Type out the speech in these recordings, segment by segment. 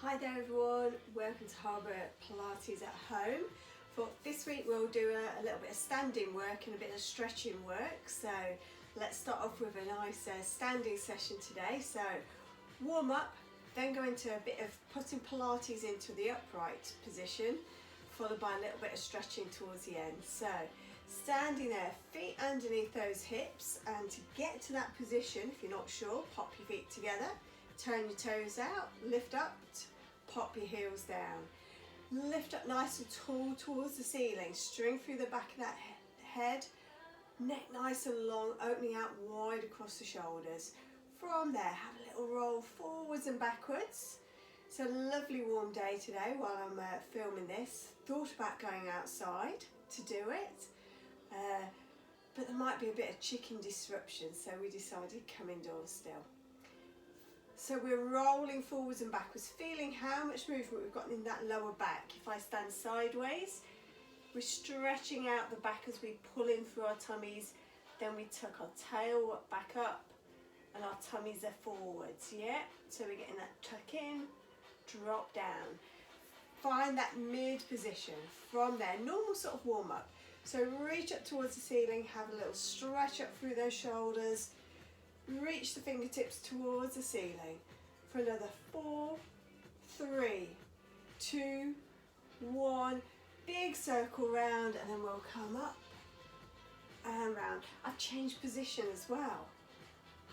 Hi there everyone, welcome to Harbour Pilates at Home. For this week we'll do a little bit of standing work and a bit of stretching work. So let's start off with a nice standing session today. So warm up, then go into a bit of putting Pilates into the upright position, followed by a little bit of stretching towards the end. So standing there, feet underneath those hips, and to get to that position, if you're not sure, pop your feet together. Turn your toes out, lift up, pop your heels down. Lift up nice and tall towards the ceiling, string through the back of that head, neck nice and long, opening out wide across the shoulders. From there, have a little roll forwards and backwards. It's a lovely warm day today while I'm filming this. Thought about going outside to do it, but there might be a bit of chicken disruption, so we decided come indoors still. So we're rolling forwards and backwards, feeling how much movement we've got in that lower back. If I stand sideways, we're stretching out the back as we pull in through our tummies. Then we tuck our tail back up and our tummies are forwards, yeah? So we're getting that tuck in, drop down. Find that mid position. From there, normal sort of warm up. So reach up towards the ceiling, have a little stretch up through those shoulders. Reach the fingertips towards the ceiling for another 4, 3, 2, 1. Big circle round, and then we'll come up and round. I've changed position as well.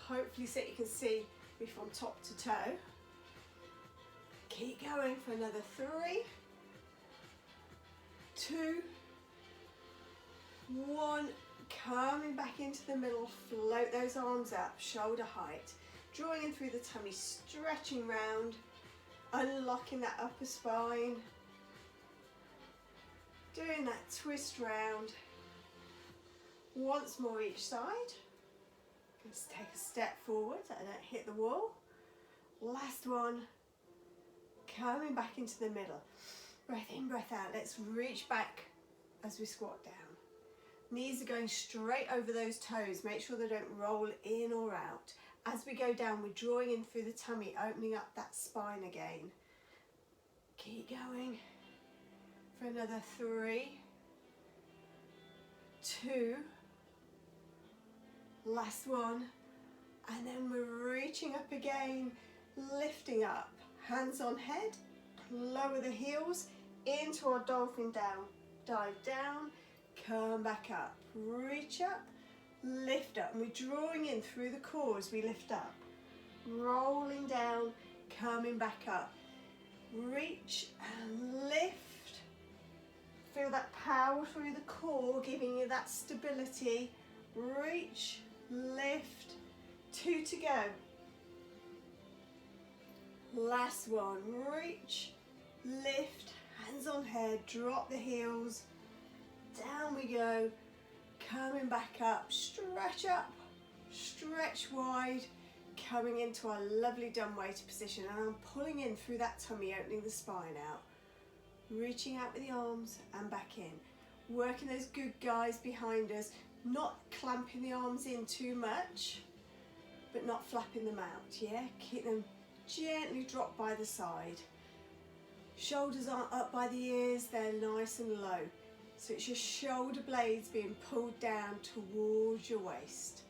Hopefully so you can see me from top to toe. Keep going for another 3, 2, 1. Coming back into the middle, float those arms up, shoulder height, drawing in through the tummy, stretching round, unlocking that upper spine, doing that twist round. Once more each side. Let's take a step forward so I don't hit the wall. Last one, coming back into the middle. Breath in, breath out. Let's reach back as we squat down. Knees are going straight over those toes. Make sure they don't roll in or out. As we go down, we're drawing in through the tummy, opening up that spine again. Keep going for another 3, 2, last one. And then we're reaching up again, lifting up. Hands on head, lower the heels into our dolphin down. Dive down. Come back up, reach up, lift up, and we're drawing in through the core as we lift up, rolling down, coming back up, reach and lift. Feel that power through the core, giving you that stability. Reach, lift, 2 to go. Last one, reach, lift, hands on head, drop the heels. Down we go, coming back up, stretch up, stretch wide, coming into our lovely dumb weighted position, and I'm pulling in through that tummy, opening the spine out, reaching out with the arms and back in, working those good guys behind us, not clamping the arms in too much, but not flapping them out, yeah? Keep them gently drop by the side. Shoulders aren't up by the ears, they're nice and low. So it's your shoulder blades being pulled down towards your waist.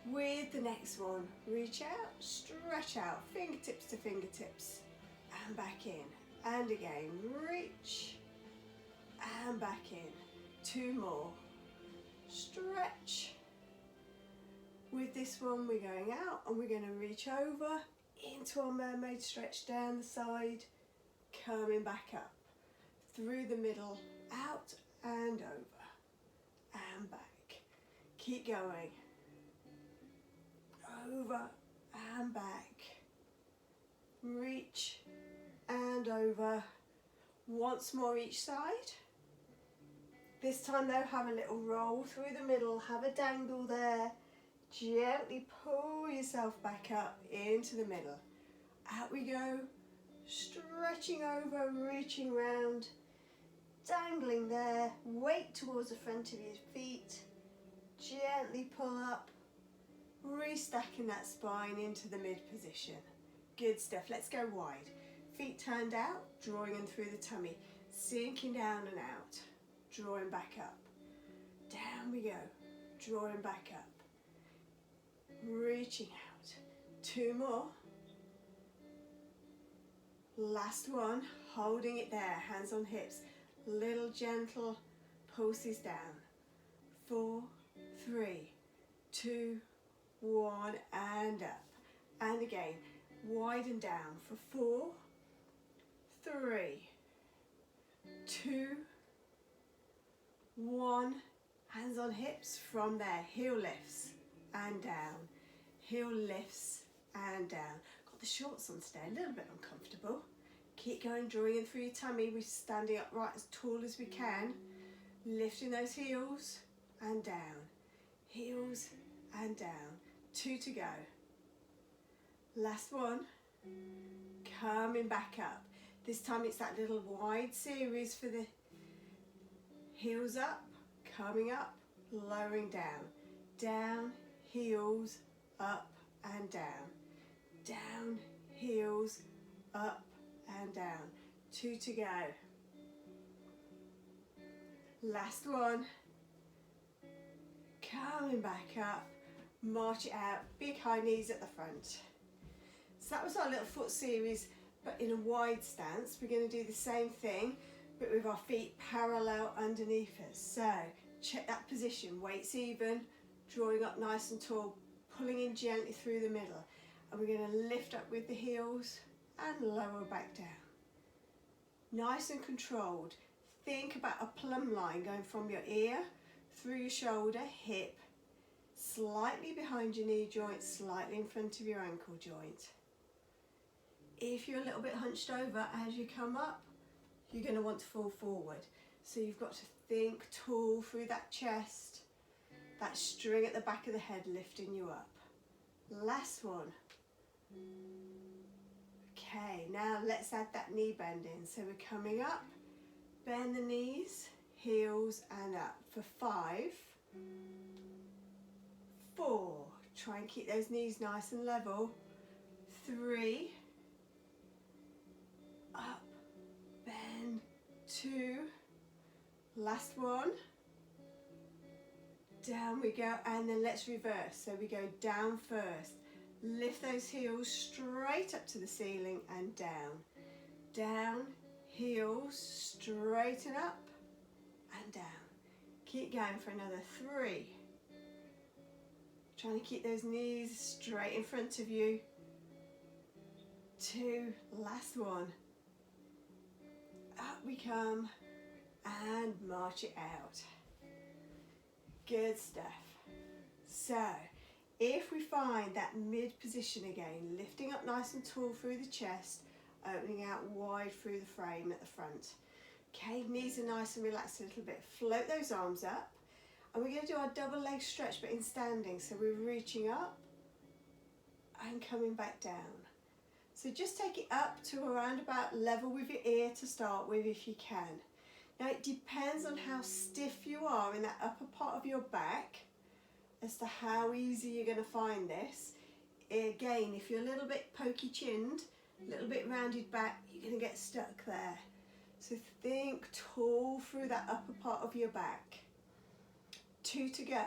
With the next one, reach out, stretch out, fingertips to fingertips, and back in. And again, reach, and back in. 2 more. Stretch. With this one, we're going out, and we're going to reach over into our mermaid stretch down the side, coming back up, through the middle, out and over and back. Keep going. Over and back. Reach and over. Once more each side. This time though, have a little roll through the middle, have a dangle there. Gently pull yourself back up into the middle. Out we go. Stretching over, reaching round. Dangling there, weight towards the front of your feet, gently pull up, restacking that spine into the mid position. Good stuff, let's go wide. feet turned out, drawing in through the tummy, sinking down and out, drawing back up. Down we go, drawing back up, reaching out. 2 more. Last one, holding it there, hands on hips, little gentle pulses down. 4, 3, 2, 1, and up. And again, widen down for 4, 3, 2, 1. Hands on hips. From there, heel lifts and down, heel lifts and down. Got the shorts on today, a little bit uncomfortable. Keep going, drawing in through your tummy. We're standing upright as tall as we can, lifting those heels and down, heels and down. 2 to go. Last one. Coming back up. This time it's that little wide series for the heels up, coming up, lowering down, down, heels, up and down, down, heels, up and down. 2 to go. Last one. Coming back up, march it out, big high knees at the front. So that was our little foot series, but in a wide stance. We're going to do the same thing, but with our feet parallel underneath us. So check that position, weights even, drawing up nice and tall, pulling in gently through the middle. And we're going to lift up with the heels and lower back down. Nice and controlled. Think about a plumb line going from your ear, through your shoulder, hip, slightly behind your knee joint, slightly in front of your ankle joint. If you're a little bit hunched over as you come up, you're going to want to fall forward. So you've got to think tall through that chest, that string at the back of the head lifting you up. Last one. Okay, now let's add that knee bend in. So we're coming up, bend the knees, heels and up for 5, 4, try and keep those knees nice and level, 3, up, bend, 2, last one, down we go, and then let's reverse. So we go down first, lift those heels straight up to the ceiling and down, down, heels, straighten up and down. Keep going for another 3. Trying to keep those knees straight in front of you. 2, last one. Up we come and march it out. Good stuff. So, if we find that mid position again, lifting up nice and tall through the chest, opening out wide through the frame at the front. Okay, knees are nice and relaxed a little bit. Float those arms up. And we're going to do our double leg stretch, but in standing. So we're reaching up and coming back down. So just take it up to around about level with your ear to start with if you can. Now it depends on how stiff you are in that upper part of your back as to how easy you're going to find this. Again, if you're a little bit pokey chinned, a little bit rounded back, you're going to get stuck there. So think tall through that upper part of your back. 2 to go.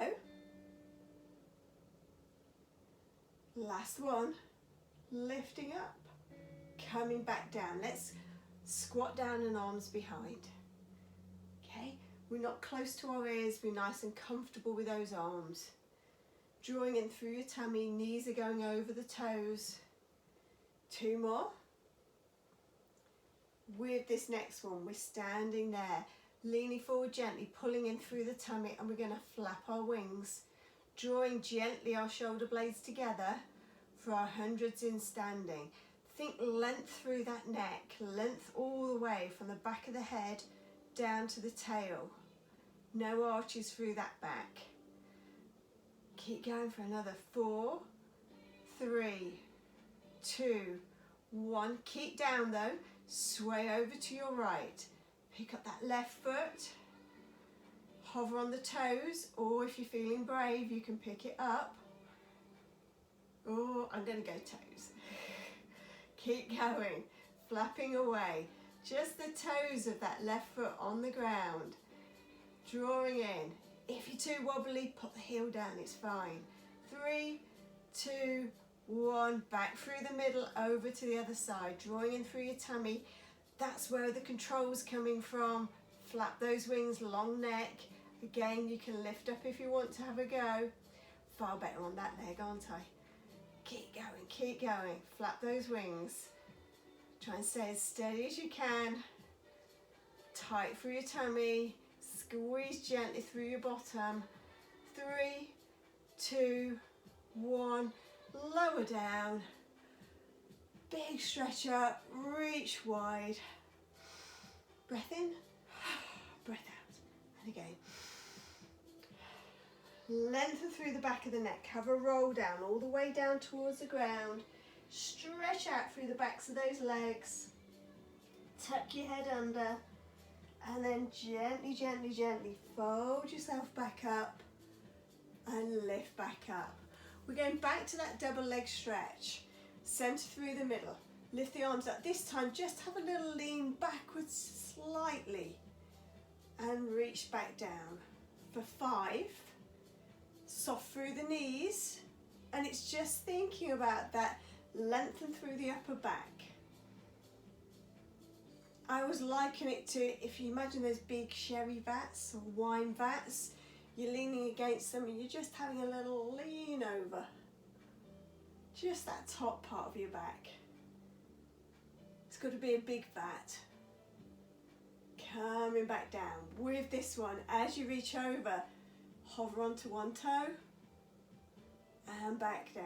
Last one. Lifting up, coming back down. Let's squat down and arms behind. Okay, we're not close to our ears, we're nice and comfortable with those arms. Drawing in through your tummy, knees are going over the toes. 2 more. With this next one, we're standing there, leaning forward gently, pulling in through the tummy, and we're going to flap our wings, drawing gently our shoulder blades together for our hundreds in standing. Think length through that neck, length all the way from the back of the head down to the tail. No arches through that back. Keep going for another 4, 3, 2, 1. Keep down though. Sway over to your right. Pick up that left foot. Hover on the toes, or if you're feeling brave, you can pick it up. Oh, I'm going to go toes. Keep going. flapping away. Just the toes of that left foot on the ground. Drawing in. If you're too wobbly, put the heel down, it's fine. 3, 2, 1, back through the middle, over to the other side, drawing in through your tummy. That's where the control's coming from. Flap those wings, long neck. Again, you can lift up if you want to have a go. Far better on that leg, aren't I? Keep going, keep going. Flap those wings. Try and stay as steady as you can. Tight through your tummy. Squeeze gently through your bottom. 3, 2, 1. Lower down. Big stretch up. Reach wide. Breath in. Breath out. And again. Lengthen through the back of the neck. Have a roll down all the way down towards the ground. Stretch out through the backs of those legs. Tuck your head under. And then gently, gently, gently fold yourself back up and lift back up. We're going back to that double leg stretch. Center through the middle. Lift the arms up. This time just have a little lean backwards slightly and reach back down. For 5, soft through the knees, and it's just thinking about that lengthen through the upper back. I always liken it to, if you imagine those big sherry vats or wine vats, you're leaning against them and you're just having a little lean over. Just that top part of your back. It's got to be a big vat. Coming back down. With this one, as you reach over, hover onto one toe and back down.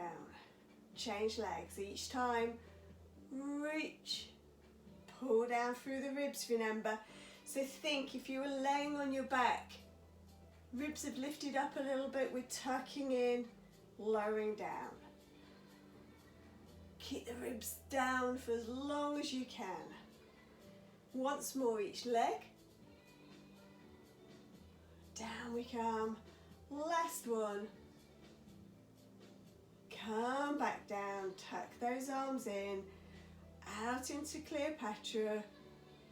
Change legs each time. Reach. Pull down through the ribs, remember. So think if you were laying on your back, ribs have lifted up a little bit, we're tucking in, lowering down. Keep the ribs down for as long as you can. Once more each leg. Down we come. Last one. Come back down, tuck those arms in. Out into Cleopatra,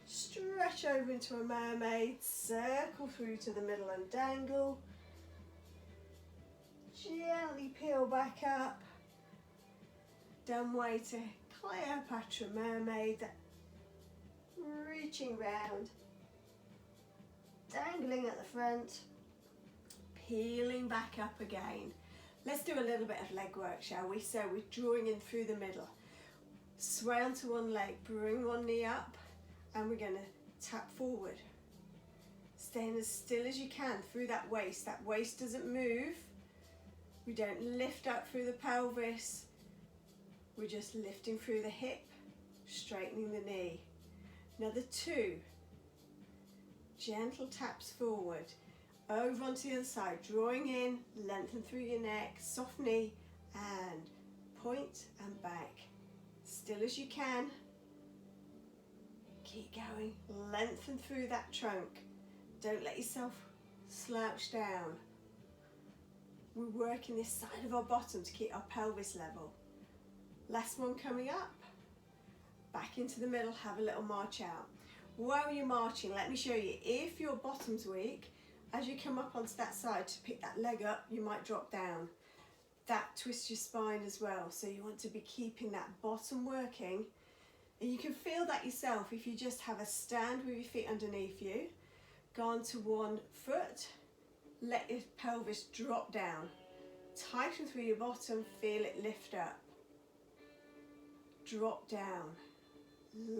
stretch over into a mermaid, circle through to the middle and dangle. Gently peel back up. Dumb way to Cleopatra mermaid, reaching round, dangling at the front, peeling back up again. Let's do a little bit of leg work, shall we? So we're drawing in through the middle. Sway onto one leg, bring one knee up, and we're going to tap forward. Staying as still as you can through that waist. That waist doesn't move. We don't lift up through the pelvis. We're just lifting through the hip, straightening the knee. Another 2. Gentle taps forward. Over onto the other side, drawing in, lengthen through your neck, soft knee, and point and back. Still as you can. Keep going. Lengthen through that trunk. Don't let yourself slouch down. We're working this side of our bottom to keep our pelvis level. Last one coming up. Back into the middle, have a little march out. While you're marching, let me show you. If your bottom's weak, as you come up onto that side to pick that leg up, you might drop down. That twists your spine as well, so you want to be keeping that bottom working, and you can feel that yourself if you just have a stand with your feet underneath you, go onto one foot, let your pelvis drop down, tighten through your bottom, feel it lift up, drop down,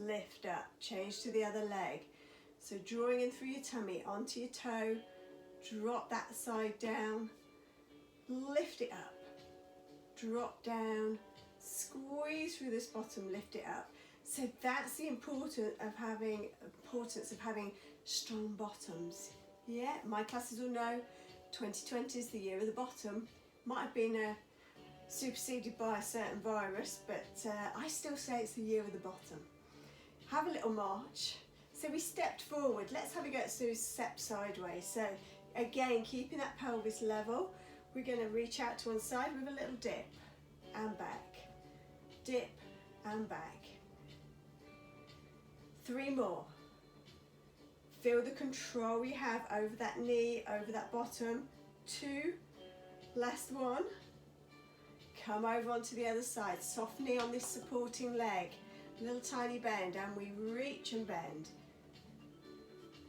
lift up, change to the other leg. So drawing in through your tummy onto your toe, drop that side down, lift it up. Drop down, squeeze through this bottom, lift it up. So that's the importance of having strong bottoms. Yeah, my classes will know 2020 is the year of the bottom. Might have been superseded by a certain virus, but I still say it's the year of the bottom. Have a little march. So we stepped forward. Let's have a go at step sideways. So again, keeping that pelvis level. We're going to reach out to one side with a little dip and back, dip and back. 3 more. Feel the control you have over that knee, over that bottom. 2, last one. Come over onto the other side, soft knee on this supporting leg, little tiny bend, and we reach and bend.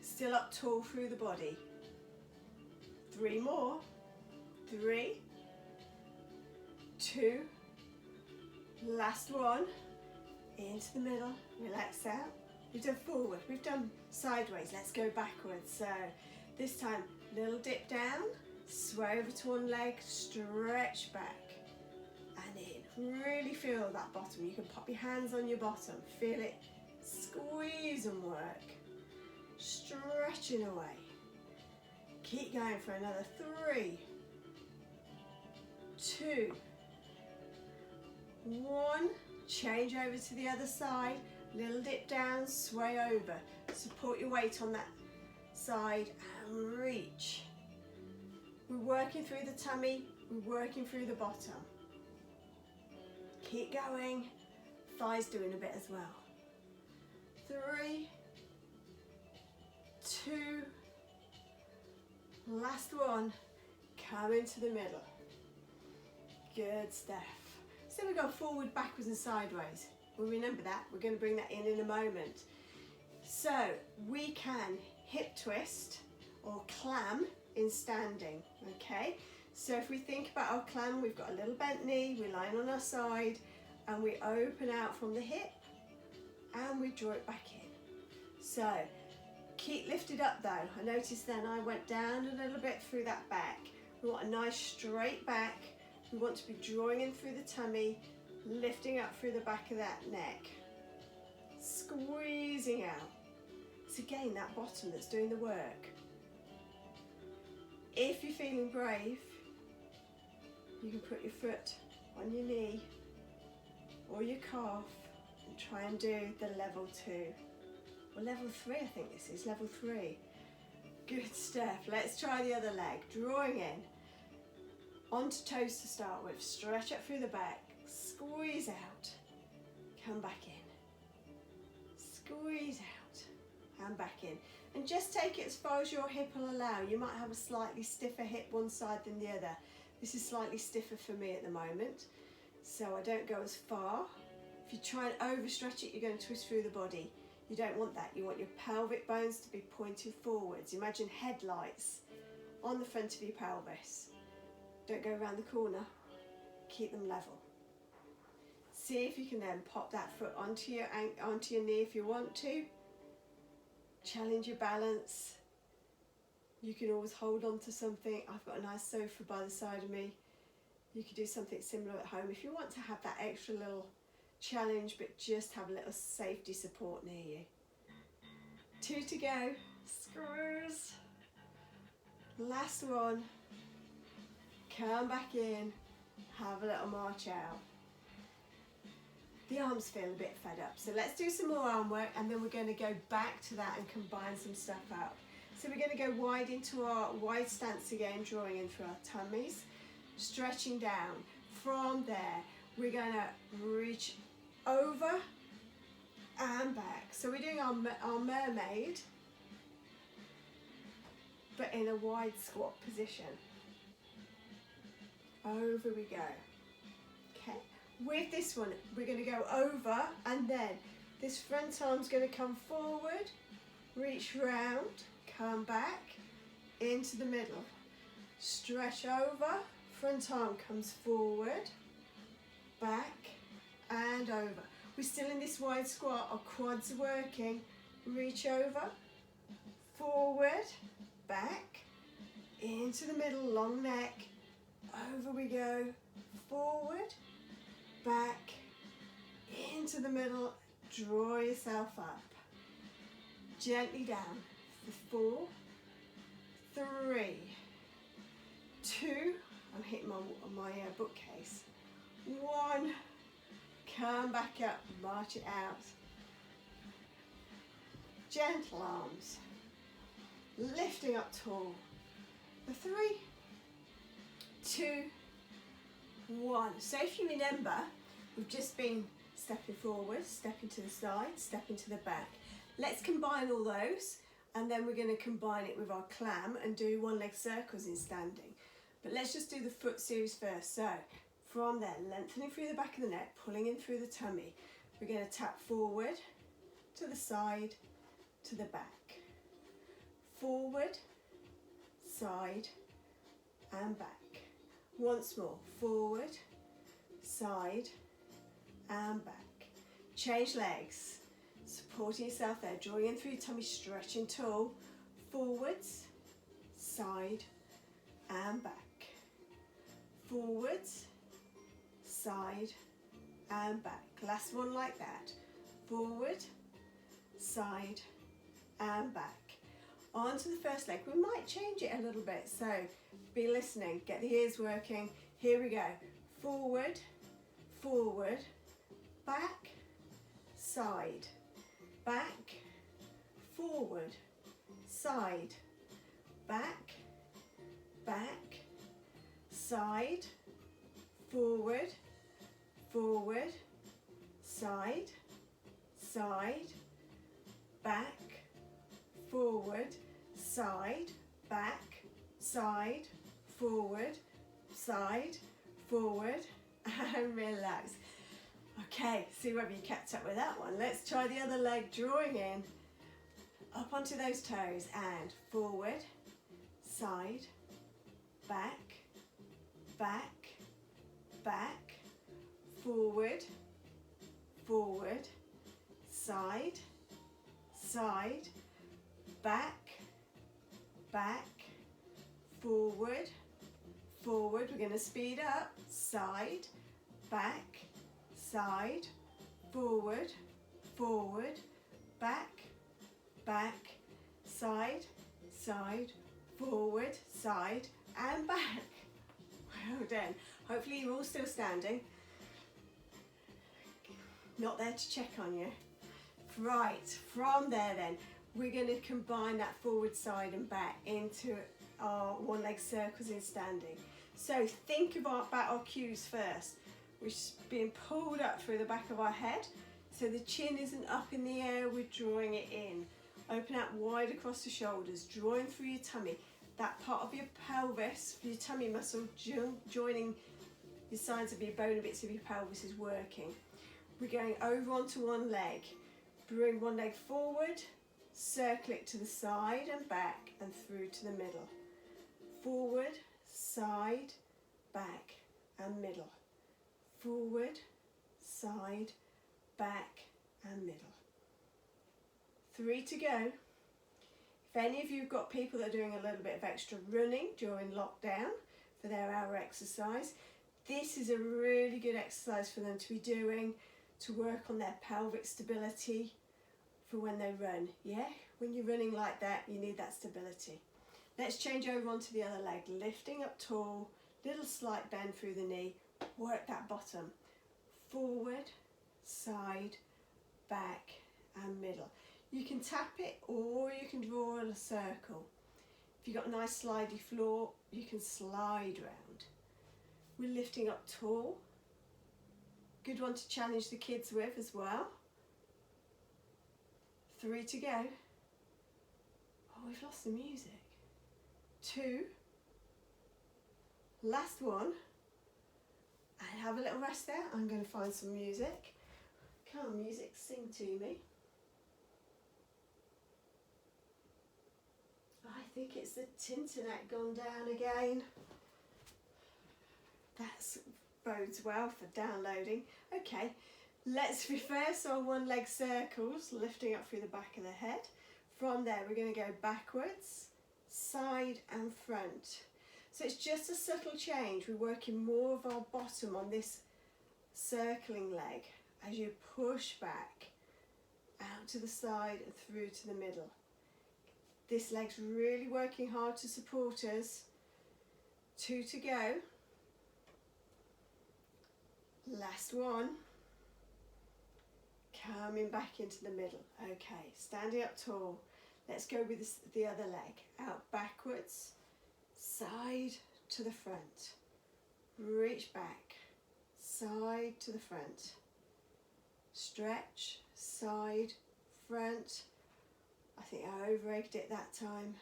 Still up tall through the body. 3 more. 3, 2, last one. Into the middle, relax out. We've done forward, we've done sideways, let's go backwards. So this time, little dip down, sway over to one leg, stretch back and in. Really feel that bottom. You can pop your hands on your bottom, feel it, squeeze and work. Stretching away. Keep going for another 3, 2, 1. Change over to the other side, little dip down, sway over. Support your weight on that side and reach. We're working through the tummy, we're working through the bottom. Keep going, thighs doing a bit as well. 3, 2, last one, come into the middle. Good stuff. So we've gone forward, backwards and sideways. Well, remember that, we're going to bring that in a moment. So we can hip twist or clam in standing, okay? So if we think about our clam, we've got a little bent knee, we're lying on our side, and we open out from the hip, and we draw it back in. So keep lifted up though. I noticed then I went down a little bit through that back. We want a nice straight back. We want to be drawing in through the tummy, lifting up through the back of that neck, squeezing out. It's again that bottom that's doing the work. If you're feeling brave, you can put your foot on your knee or your calf and try and do the level 2. Or level 3, I think this is, level 3. Good stuff. Let's try the other leg. Drawing in. Onto toes to start with, stretch up through the back, squeeze out, come back in, squeeze out, and back in. And just take it as far as your hip will allow. You might have a slightly stiffer hip one side than the other. This is slightly stiffer for me at the moment, so I don't go as far. If you try and overstretch it, you're going to twist through the body. You don't want that. You want your pelvic bones to be pointed forwards. Imagine headlights on the front of your pelvis. Don't go around the corner, keep them level. See if you can then pop that foot onto your knee if you want to. Challenge your balance. You can always hold on to something. I've got a nice sofa by the side of me. You could do something similar at home if you want to have that extra little challenge, but just have a little safety support near you. 2 to go, screws. Last one. Come back in, have a little march out. The arms feel a bit fed up, so let's do some more arm work and then we're going to go back to that and combine some stuff up. So we're going to go wide into our wide stance again, drawing in through our tummies, stretching down. From there, we're going to reach over and back. So we're doing our mermaid, but in a wide squat position. Over we go. Okay. With this one, we're going to go over and then this front arm's going to come forward, reach round, come back into the middle. Stretch over, front arm comes forward, back and over. We're still in this wide squat, our quads are working. Reach over, forward, back, into the middle, long neck. Over we go, forward, back, into the middle, draw yourself up. Gently down for 4, 3, 2, I'm hitting my bookcase. 1, come back up, march it out. Gentle arms, lifting up tall. For 3, 2, 1. So if you remember, we've just been stepping forward, stepping to the side, stepping to the back. Let's combine all those, and then we're going to combine it with our clam and do one leg circles in standing. But let's just do the foot series first. So from there, lengthening through the back of the neck, pulling in through the tummy. We're going to tap forward, to the side, to the back. Forward, side, and back. Once more, forward, side, and back. Change legs, supporting yourself there, drawing in through your tummy, stretching tall, forwards, side, and back. Forwards, side, and back. Last one like that. Forward, side, and back. On to the first leg. We might change it a little bit, so be listening, get the ears working. Here we go. Forward, forward, back, side, back, forward, side, back, back, side, forward, forward, side, side, back, forward, side, back, side, forward, side, forward, and relax. Okay, see whether you kept up with that one. Let's try the other leg, drawing in, up onto those toes, and forward, side, back, back, back, forward, forward, side, side, back, back, forward, forward. We're going to speed up. Side, back, side, forward, forward, back, back, side, side, forward, side, and back. Well done. Hopefully you're all still standing. Not there to check on you. Right, from there then, we're going to combine that forward, side and back into our one leg circles in standing. So think about our cues first. We're being pulled up through the back of our head, so the chin isn't up in the air, we're drawing it in. Open out wide across the shoulders, drawing through your tummy. That part of your pelvis, your tummy muscle joining the sides of your bone bits of your pelvis is working. We're going over onto one leg. Bring one leg forward, circle it to the side and back and through to the middle. Forward, side, back and middle. Forward, side, back and middle. 3 to go. If any of you have got people that are doing a little bit of extra running during lockdown for their hour exercise, this is a really good exercise for them to be doing to work on their pelvic stability for when they run. Yeah, when you're running like that, you need that stability. Let's change over onto the other leg, lifting up tall, little slight bend through the knee, work that bottom. Forward, side, back and middle. You can tap it or you can draw a circle. If you've got a nice slidey floor, you can slide round. We're lifting up tall. Good one to challenge the kids with as well. 3 to go. Oh, we've lost the music. 2. Last one. And have a little rest there. I'm going to find some music. Come on, music, sing to me. I think it's the internet gone down again. That bodes well for downloading. Okay, let's reverse our one leg circles, lifting up through the back of the head. From there, we're going to go backwards, side and front. So it's just a subtle change. We're working more of our bottom on this circling leg as you push back out to the side and through to the middle. This leg's really working hard to support us. 2 to go. Last one. Coming back into the middle. Okay, standing up tall. Let's go with the other leg. Out backwards, side to the front. Reach back, side to the front. Stretch, side, front, I think I over-egged it that time.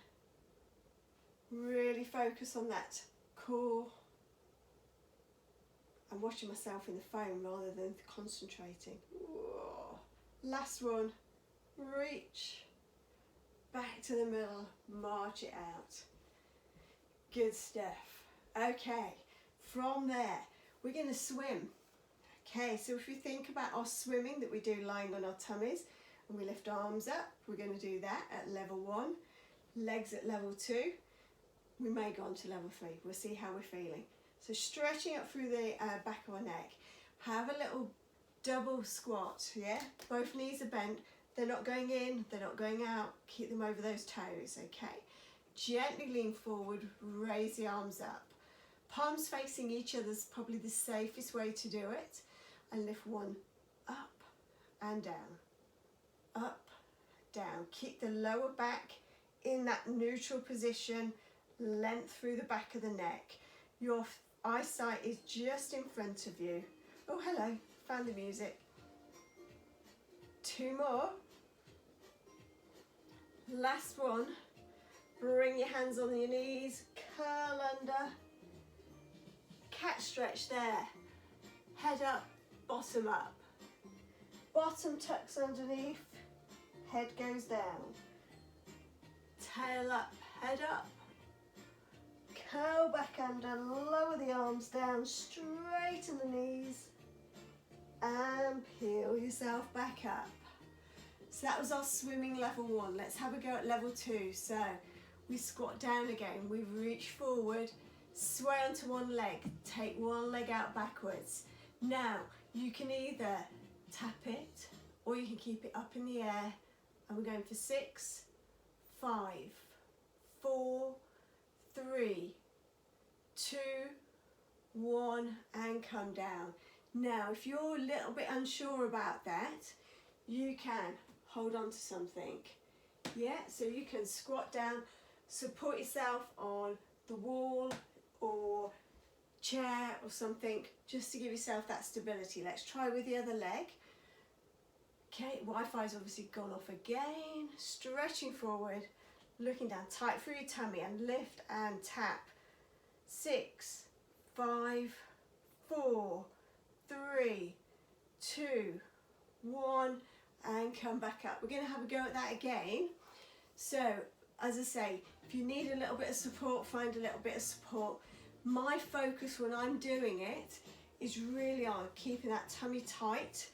Really focus on that core. I'm watching myself in the foam rather than concentrating. Whoa. Last one. Reach. Back to the middle. March it out. Good stuff. Okay. From there, we're going to swim. Okay, so if we think about our swimming that we do lying on our tummies, and we lift arms up, we're going to do that at level 1. Legs at level 2. We may go on to level 3. We'll see how we're feeling. So stretching up through the back of our neck. Have a little double squat, yeah? Both knees are bent. They're not going in, they're not going out. Keep them over those toes, okay? Gently lean forward, raise the arms up. Palms facing each other is probably the safest way to do it. And lift one up and down. Up, down. Keep the lower back in that neutral position. Length through the back of the neck. Your eyesight is just in front of you. Oh, hello, found the music. 2 more. Last one. Bring your hands on your knees, curl under. Cat stretch there. Head up, bottom up. Bottom tucks underneath, head goes down. Tail up, head up. Curl back under, lower the arms down, straighten the knees, and peel yourself back up. So that was our swimming level 1. Let's have a go at level 2. So we squat down again, we reach forward, sway onto one leg, take one leg out backwards. Now you can either tap it or you can keep it up in the air, and we're going for 6, 5, 4, 3, 2, 1, and come down. Now if you're a little bit unsure about that, you can hold on to something. Yeah, so you can squat down, support yourself on the wall or chair or something, just to give yourself that stability. Let's try with the other leg. Okay, Wi-Fi's obviously gone off again. Stretching forward, looking down, tight through your tummy, and lift and tap. 6, 5, 4, 3, 2, 1, and come back up. We're going to have a go at that again. So, as I say, if you need a little bit of support, find a little bit of support. My focus when I'm doing it is really on keeping that tummy tight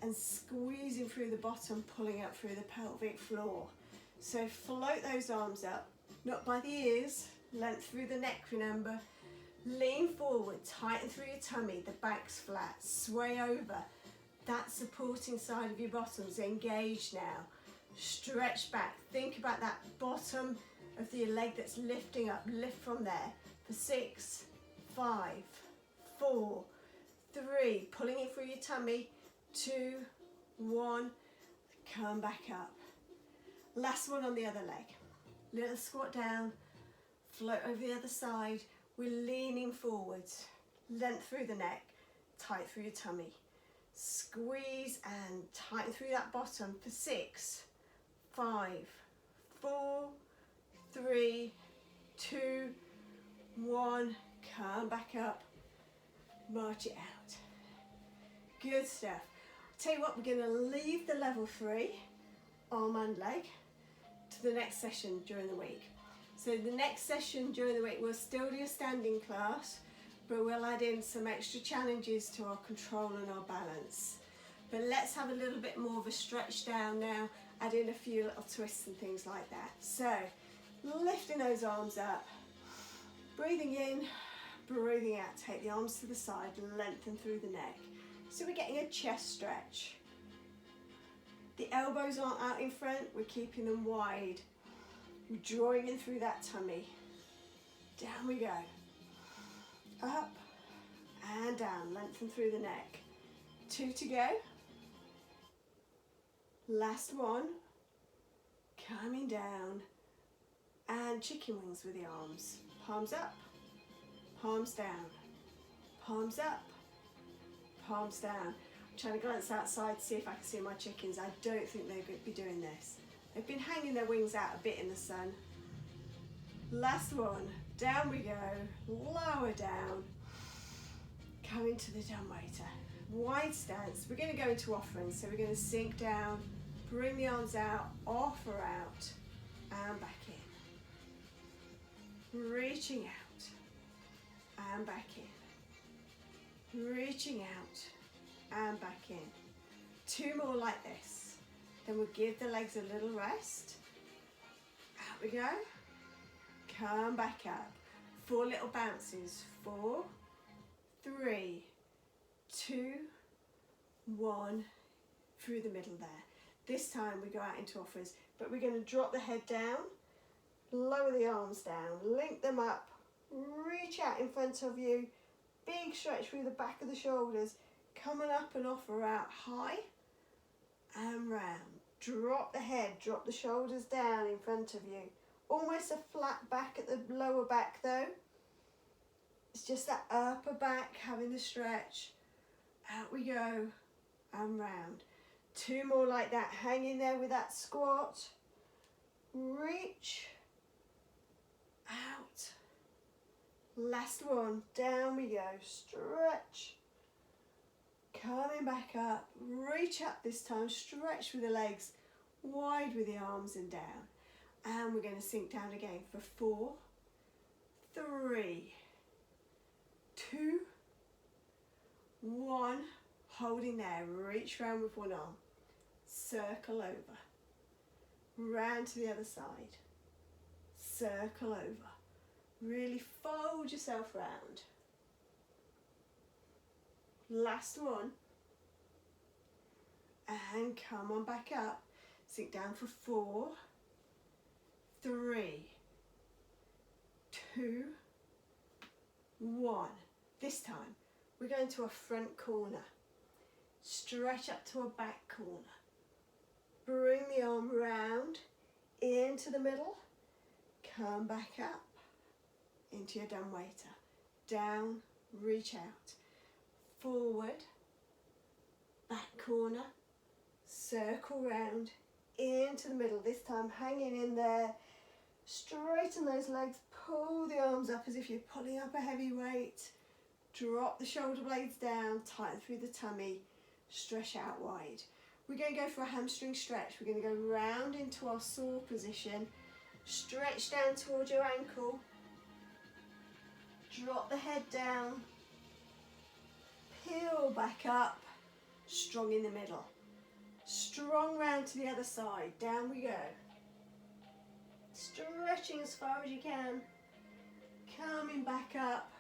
and squeezing through the bottom, pulling up through the pelvic floor. So float those arms up, not by the ears, length through the neck, remember. Lean forward, tighten through your tummy, the back's flat, sway over. That supporting side of your bottom's engaged now. Stretch back, think about that bottom of your leg that's lifting up, lift from there. For 6, 5, 4, 3, pulling it through your tummy, 2, 1, come back up. Last one on the other leg. Little squat down, float over the other side. We're leaning forwards, length through the neck, tight through your tummy. Squeeze and tighten through that bottom for 6, 5, 4, 3, 2, 1, come back up, march it out. Good stuff. I'll tell you what, we're going to leave the level 3, arm and leg, to the next session during the week. So the next session during the week, we'll still do a standing class, but we'll add in some extra challenges to our control and our balance. But let's have a little bit more of a stretch down now, add in a few little twists and things like that. So lifting those arms up, breathing in, breathing out. Take the arms to the side, lengthen through the neck. So we're getting a chest stretch. The elbows aren't out in front, we're keeping them wide. We're drawing in through that tummy. Down we go. Up and down, lengthen through the neck. 2 to go. Last one. Coming down. And chicken wings with the arms. Palms up, palms down, palms up, palms down. I'm trying to glance outside to see if I can see my chickens. I don't think they're going to be doing this. They've been hanging their wings out a bit in the sun. Last one, down we go, lower down, coming to the dumbwaiter. Wide stance, we're going to go into offering, so we're going to sink down, bring the arms out, offer out, and back in. Reaching out, and back in. Reaching out, and back in. 2 more like this. Then we'll give the legs a little rest. Out we go. Come back up. 4 little bounces. 4, 3, 2, 1. Through the middle there. This time we go out into offers, but we're going to drop the head down, lower the arms down, link them up, reach out in front of you, big stretch through the back of the shoulders, coming up and offer out high and round. Drop the head, drop the shoulders down in front of you. Almost a flat back at the lower back though. It's just that upper back having the stretch. Out we go and round. 2 more like that, hang in there with that squat. Reach out. Last one, down we go, stretch. Coming back up, reach up this time, stretch with the legs, wide with the arms and down. And we're going to sink down again for 4, 3, 2, 1. Holding there, reach round with one arm, circle over, round to the other side, circle over. Really fold yourself round. Last one. And come on back up. Sink down for 4, 3, 2, 1. This time we're going to a front corner. Stretch up to a back corner. Bring the arm round into the middle. Come back up into your dumbwaiter. Down, reach out. Forward, back corner, circle round, into the middle. This time hanging in there. Straighten those legs, pull the arms up as if you're pulling up a heavy weight. Drop the shoulder blades down, tighten through the tummy. Stretch out wide. We're going to go for a hamstring stretch. We're going to go round into our saw position. Stretch down towards your ankle. Drop the head down. Peel back up. Strong in the middle. Strong round to the other side. Down we go. Stretching as far as you can. Coming back up.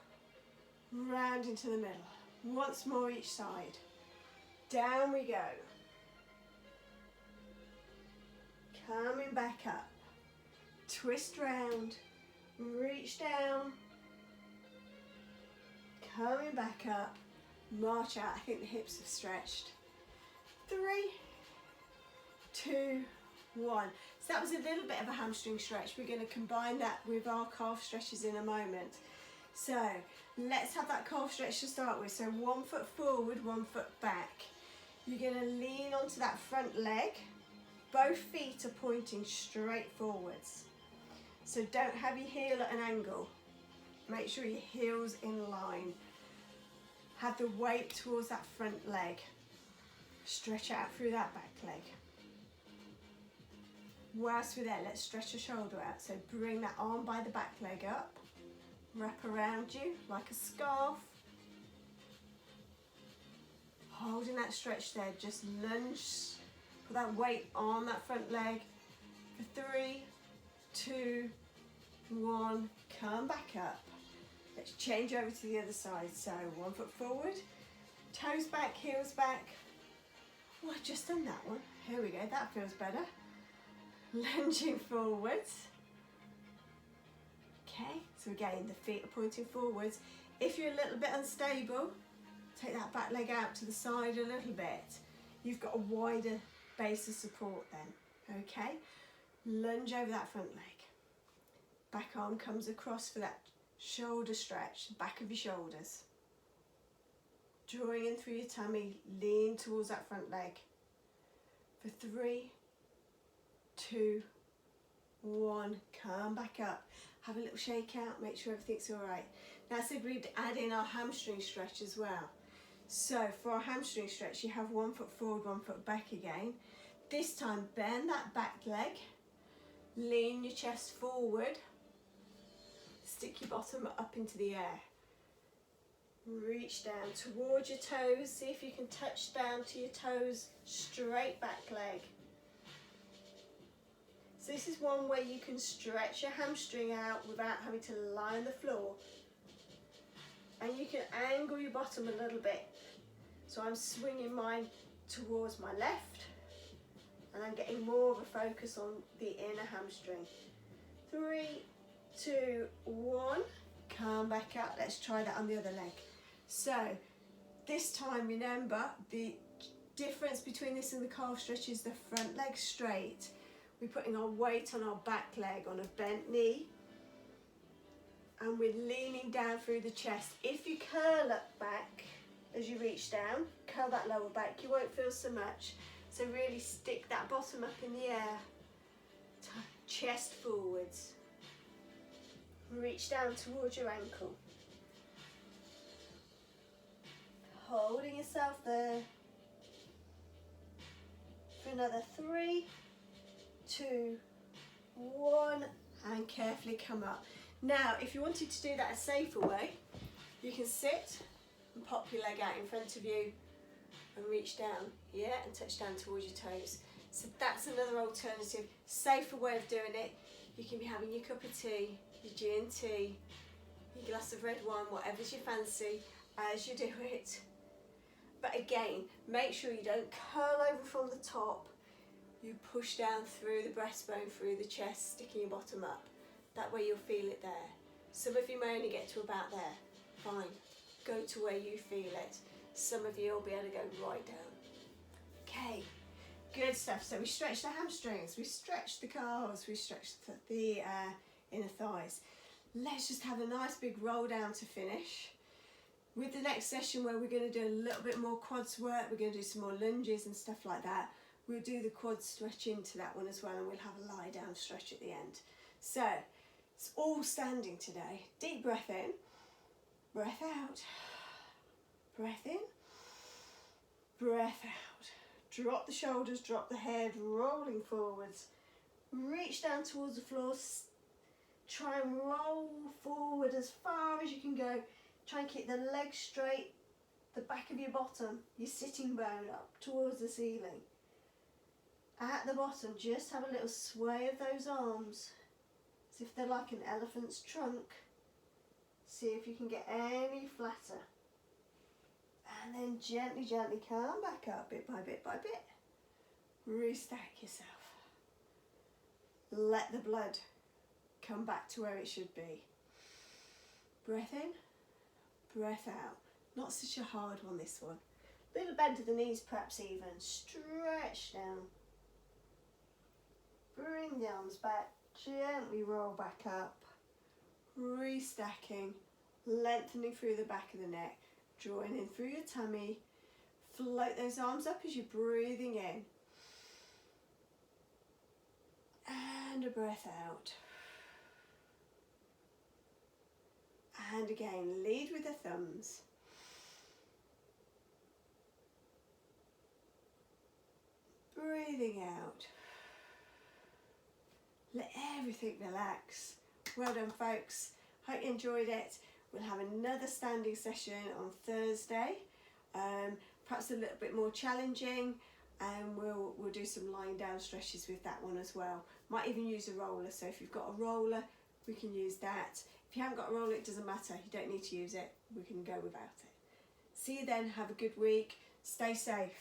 Round into the middle. Once more each side. Down we go. Coming back up. Twist round. Reach down. Coming back up. March out. I think the hips have stretched. 3, 2, 1. So that was a little bit of a hamstring stretch. We're going to combine that with our calf stretches in a moment. So let's have that calf stretch to start with. So 1 foot forward, 1 foot back. You're going to lean onto that front leg. Both feet are pointing straight forwards. So don't have your heel at an angle. Make sure your heel's in line. Have the weight towards that front leg. Stretch out through that back leg. Whilst we're there, let's stretch the shoulder out. So bring that arm by the back leg up. Wrap around you like a scarf. Holding that stretch there, just lunge. Put that weight on that front leg. For 3, 2, 1. Come back up. Let's change over to the other side. So 1 foot forward, toes back, heels back. Oh, I've just done that one. Here we go, that feels better. Lunging forwards. Okay, so again, the feet are pointing forwards. If you're a little bit unstable, take that back leg out to the side a little bit. You've got a wider base of support then, okay? Lunge over that front leg. Back arm comes across for that shoulder stretch, back of your shoulders. Drawing in through your tummy, lean towards that front leg. For 3, 2, 1, come back up. Have a little shake out, make sure everything's all right. Now I said we'd add in our hamstring stretch as well. So for our hamstring stretch, you have 1 foot forward, 1 foot back again. This time, bend that back leg, lean your chest forward, stick your bottom up into the air. Reach down towards your toes, see if you can touch down to your toes, straight back leg. So this is one way you can stretch your hamstring out without having to lie on the floor. And you can angle your bottom a little bit. So I'm swinging mine towards my left, and I'm getting more of a focus on the inner hamstring. 3, 2, 1, come back up. Let's try that on the other leg. So this time, remember, the difference between this and the calf stretch is the front leg straight. We're putting our weight on our back leg on a bent knee, and we're leaning down through the chest. If you curl up back as you reach down, curl that lower back, you won't feel so much. So really stick that bottom up in the air, chest forwards. Reach down towards your ankle. Holding yourself there. For another 3, 2, 1, and carefully come up. Now, if you wanted to do that a safer way, you can sit and pop your leg out in front of you and reach down, yeah, and touch down towards your toes. So that's another alternative, safer way of doing it. You can be having your cup of tea, your G&T, your glass of red wine, whatever's your fancy, as you do it. But again, make sure you don't curl over from the top. You push down through the breastbone, through the chest, sticking your bottom up. That way you'll feel it there. Some of you may only get to about there. Fine, go to where you feel it. Some of you will be able to go right down. Okay, good stuff. So we stretch the hamstrings, we stretch the calves, we stretch the inner thighs. Let's just have a nice big roll down to finish. With the next session where we're going to do a little bit more quads work, we're going to do some more lunges and stuff like that. We'll do the quad stretch into that one as well, and we'll have a lie down stretch at the end. So it's all standing today. Deep breath in, breath out, breath in, breath out. Drop the shoulders, drop the head, rolling forwards. Reach down towards the floor. Try and roll forward as far as you can go. Try and keep the legs straight, the back of your bottom, your sitting bone up towards the ceiling. At the bottom, just have a little sway of those arms, as if they're like an elephant's trunk. See if you can get any flatter. And then gently, gently come back up, bit by bit by bit. Restack yourself. Let the blood come back to where it should be. Breath in, breath out. Not such a hard one, this one. Little bend to the knees perhaps even. Stretch down. Bring the arms back. Gently roll back up. Restacking. Lengthening through the back of the neck. Drawing in through your tummy. Float those arms up as you're breathing in. And a breath out. And again, lead with the thumbs. Breathing out. Let everything relax. Well done, folks. Hope you enjoyed it. We'll have another standing session on Thursday. Perhaps a little bit more challenging, and we'll do some lying down stretches with that one as well. Might even use a roller, so if you've got a roller, we can use that. If you haven't got a roller, it doesn't matter. You don't need to use it. We can go without it. See you then. Have a good week. Stay safe.